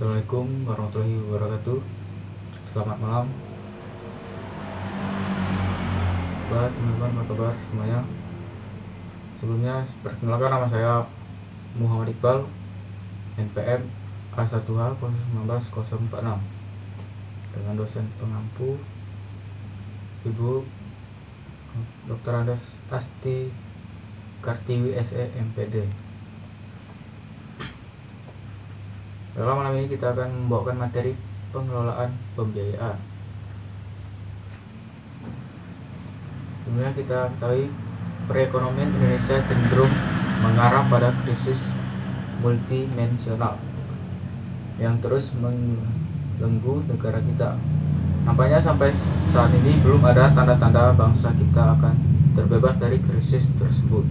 Assalamualaikum warahmatullahi wabarakatuh. Selamat malam. Baik teman-teman, apa kabar semuanya? Sebelumnya perkenalkan, nama saya Muhammad Iqbal, NPM A1H019-046, dengan dosen pengampu Ibu Dr. Andes Asti Kartiwi SE MPD. Dalam malam ini kita akan membawakan materi pengelolaan pembiayaan. Sebenarnya kita ketahui perekonomian Indonesia cenderung mengarah pada krisis multidimensional yang terus mengganggu negara kita. Nampaknya sampai saat ini belum ada tanda-tanda bangsa kita akan terbebas dari krisis tersebut.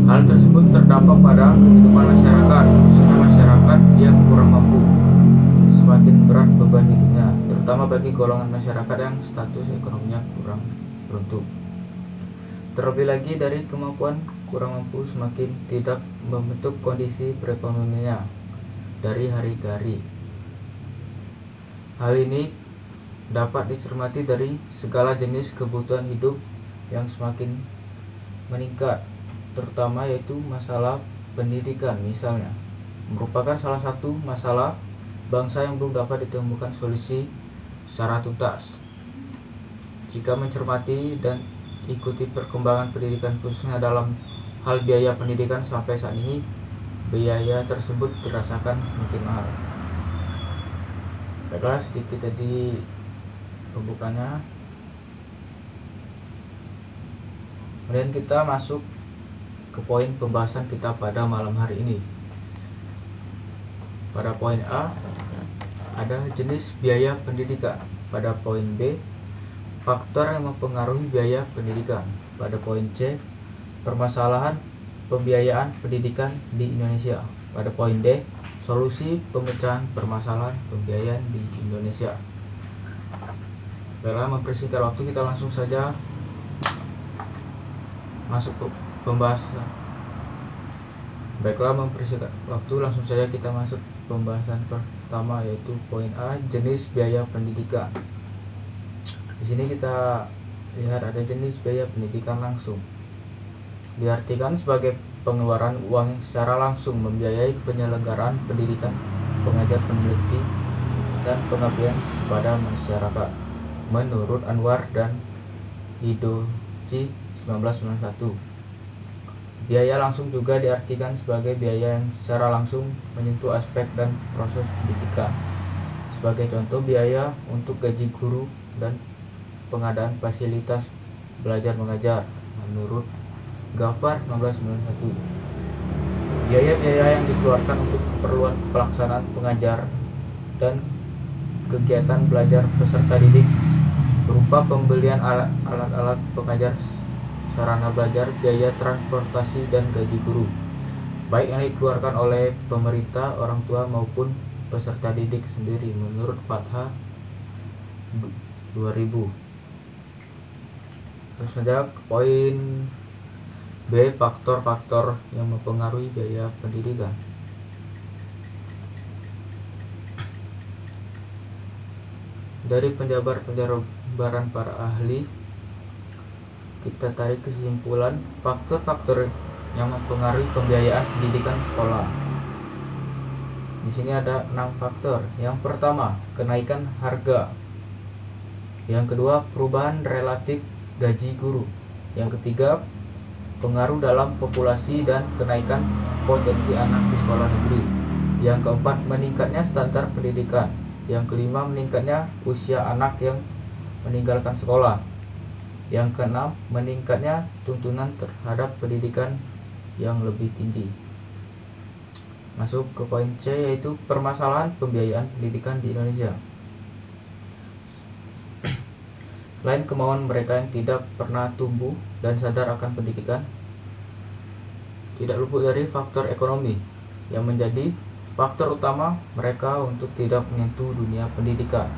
Hal tersebut terdampak pada kehidupan masyarakat, khususnya masyarakat yang kurang mampu. Semakin berat beban hidupnya, terutama bagi golongan masyarakat yang status ekonominya kurang beruntung. Terlebih lagi dari kemampuan kurang mampu semakin tidak membentuk kondisi perekonomiannya dari hari ke hari. Hal ini dapat dicermati dari segala jenis kebutuhan hidup yang semakin meningkat, terutama yaitu masalah pendidikan misalnya, merupakan salah satu masalah bangsa yang belum dapat ditemukan solusi secara tuntas. Jika mencermati dan ikuti perkembangan pendidikan khususnya dalam hal biaya pendidikan, sampai saat ini biaya tersebut dirasakan makin mahal. Baiklah, sedikit tadi pembukanya. Kemudian kita masuk ke poin pembahasan kita pada malam hari ini. Pada poin A ada jenis biaya pendidikan. Pada poin B, faktor yang mempengaruhi biaya pendidikan. Pada poin C, permasalahan pembiayaan pendidikan di Indonesia. Pada poin D, solusi pemecahan permasalahan pembiayaan di Indonesia. Baiklah, mempersingkat waktu, kita langsung saja masuk ke pembahasan. Baiklah, mempersingkat waktu, langsung saja kita masuk pembahasan pertama, yaitu poin A, jenis biaya pendidikan. Di sini kita lihat ada jenis biaya pendidikan langsung. Diartikan sebagai pengeluaran uang yang secara langsung membiayai penyelenggaraan pendidikan, pengajar, peneliti, dan pengabdian kepada masyarakat, menurut Anwar dan Hidoji 1991. Biaya langsung juga diartikan sebagai biaya yang secara langsung menyentuh aspek dan proses pendidikan. Sebagai contoh, biaya untuk gaji guru dan pengadaan fasilitas belajar mengajar, menurut Gafar 1991. Biaya-biaya yang dikeluarkan untuk keperluan pelaksanaan pengajar dan kegiatan belajar peserta didik berupa pembelian alat-alat pengajar, sarana belajar, biaya transportasi, dan gaji guru, baik yang dikeluarkan oleh pemerintah, orang tua, maupun peserta didik sendiri, menurut Fatha 2000. Terus saja ke poin B, faktor-faktor yang mempengaruhi biaya pendidikan. Dari penjabaran para ahli, kita tarik kesimpulan faktor-faktor yang mempengaruhi pembiayaan pendidikan sekolah. Di sini ada 6 faktor. Yang pertama, kenaikan harga. Yang kedua, perubahan relatif gaji guru. Yang ketiga, pengaruh dalam populasi dan kenaikan potensi anak di sekolah negeri. Yang keempat, meningkatnya standar pendidikan. Yang kelima, meningkatnya usia anak yang meninggalkan sekolah. Yang keenam, meningkatnya tuntunan terhadap pendidikan yang lebih tinggi. Masuk ke poin C, yaitu permasalahan pembiayaan pendidikan di Indonesia. Selain kemauan mereka yang tidak pernah tumbuh dan sadar akan pendidikan, tidak luput dari faktor ekonomi yang menjadi faktor utama mereka untuk tidak menyentuh dunia pendidikan.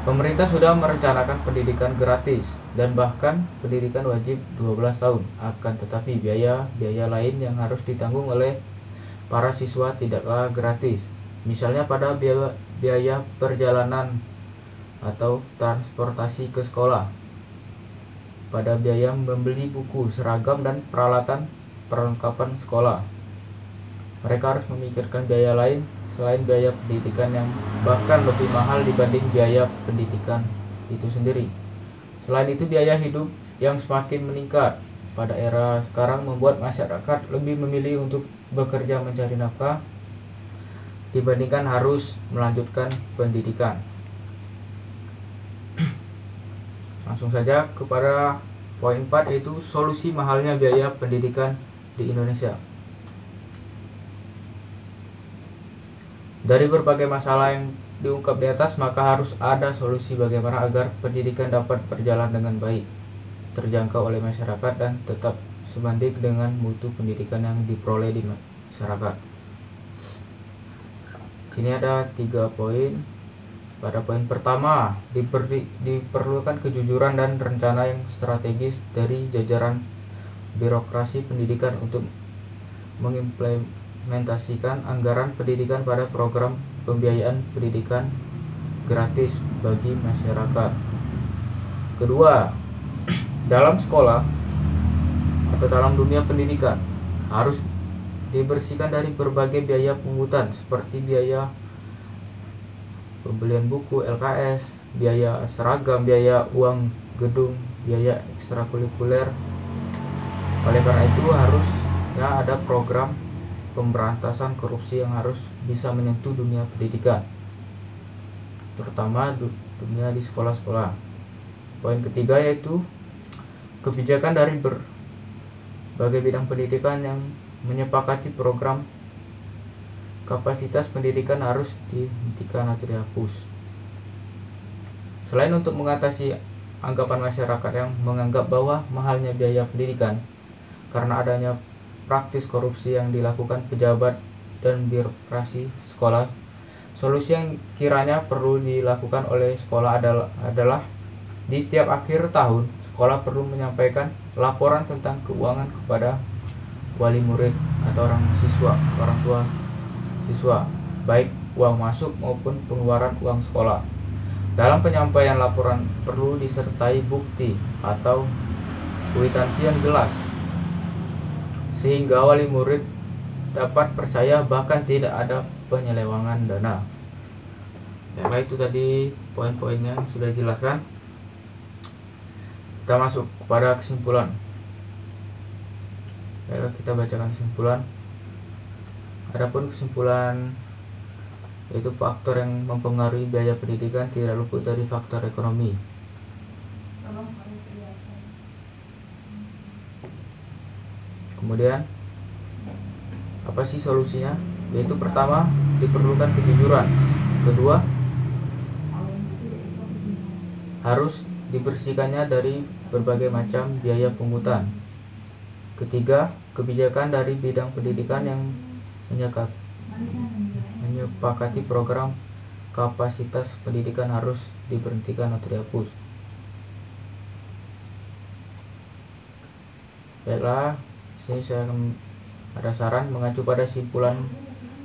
Pemerintah sudah merencanakan pendidikan gratis dan bahkan pendidikan wajib 12 tahun. Akan tetapi biaya lain yang harus ditanggung oleh para siswa tidaklah gratis. misalnya pada biaya perjalanan atau transportasi ke sekolah, pada biaya membeli buku, seragam, dan peralatan perlengkapan sekolah. Mereka harus memikirkan biaya lain selain biaya pendidikan yang bahkan lebih mahal dibanding biaya pendidikan itu sendiri. Selain itu, biaya hidup yang semakin meningkat pada era sekarang membuat masyarakat lebih memilih untuk bekerja mencari nafkah dibandingkan harus melanjutkan pendidikan. Langsung saja kepada poin 4, yaitu solusi mahalnya biaya pendidikan di Indonesia. Dari berbagai masalah yang diungkap di atas, maka harus ada solusi bagaimana agar pendidikan dapat berjalan dengan baik, terjangkau oleh masyarakat, dan tetap sebanding dengan mutu pendidikan yang diperoleh di masyarakat. Sini ada 3 poin. Pada poin pertama, diperlukan kejujuran dan rencana yang strategis dari jajaran birokrasi pendidikan untuk mengimplementasikan anggaran pendidikan pada program pembiayaan pendidikan gratis bagi masyarakat. Kedua, dalam sekolah atau dalam dunia pendidikan harus dibersihkan dari berbagai biaya pungutan seperti biaya pembelian buku LKS, biaya seragam, biaya uang gedung, biaya ekstrakurikuler. Oleh karena itu harusnya ada program pemberantasan korupsi yang harus bisa menyentuh dunia pendidikan, terutama dunia di sekolah-sekolah. Poin ketiga yaitu kebijakan dari berbagai bidang pendidikan yang menyepakati program kapasitas pendidikan harus dihentikan atau dihapus. Selain untuk mengatasi anggapan masyarakat yang menganggap bahwa mahalnya biaya pendidikan karena adanya praktis korupsi yang dilakukan pejabat dan birokrasi sekolah, solusi yang kiranya perlu dilakukan oleh sekolah adalah di setiap akhir tahun sekolah perlu menyampaikan laporan tentang keuangan kepada wali murid atau orang tua siswa, baik uang masuk maupun pengeluaran uang sekolah. Dalam penyampaian laporan perlu disertai bukti atau kwitansi yang jelas, sehingga wali murid dapat percaya bahkan tidak ada penyelewengan dana. Baiklah, itu tadi poin-poinnya yang sudah dijelaskan. Kita masuk pada kesimpulan. Baiklah, kita bacakan kesimpulan. Adapun kesimpulan yaitu faktor yang mempengaruhi biaya pendidikan tidak luput dari faktor ekonomi. Kemudian apa sih solusinya? Yaitu pertama, diperlukan kejujuran. Kedua, harus dibersihkannya dari berbagai macam biaya pungutan. Ketiga, kebijakan dari bidang pendidikan yang menyepakati program kapasitas pendidikan harus diberhentikan atau dihapus. Baiklah, sini saya ada saran mengacu pada simpulan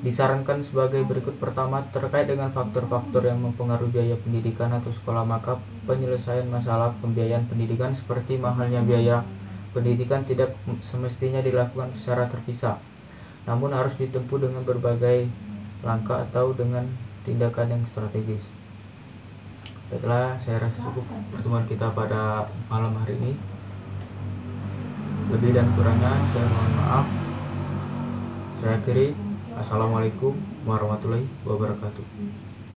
disarankan sebagai berikut. Pertama, terkait dengan faktor-faktor yang mempengaruhi biaya pendidikan atau sekolah, maka penyelesaian masalah pembiayaan pendidikan seperti mahalnya biaya pendidikan tidak semestinya dilakukan secara terpisah, namun harus ditempuh dengan berbagai langkah atau dengan tindakan yang strategis. Baiklah, saya rasa cukup pertemuan kita pada malam hari ini. Lebih dan kurangnya saya mohon maaf. Saya akhiri. Assalamualaikum warahmatullahi wabarakatuh.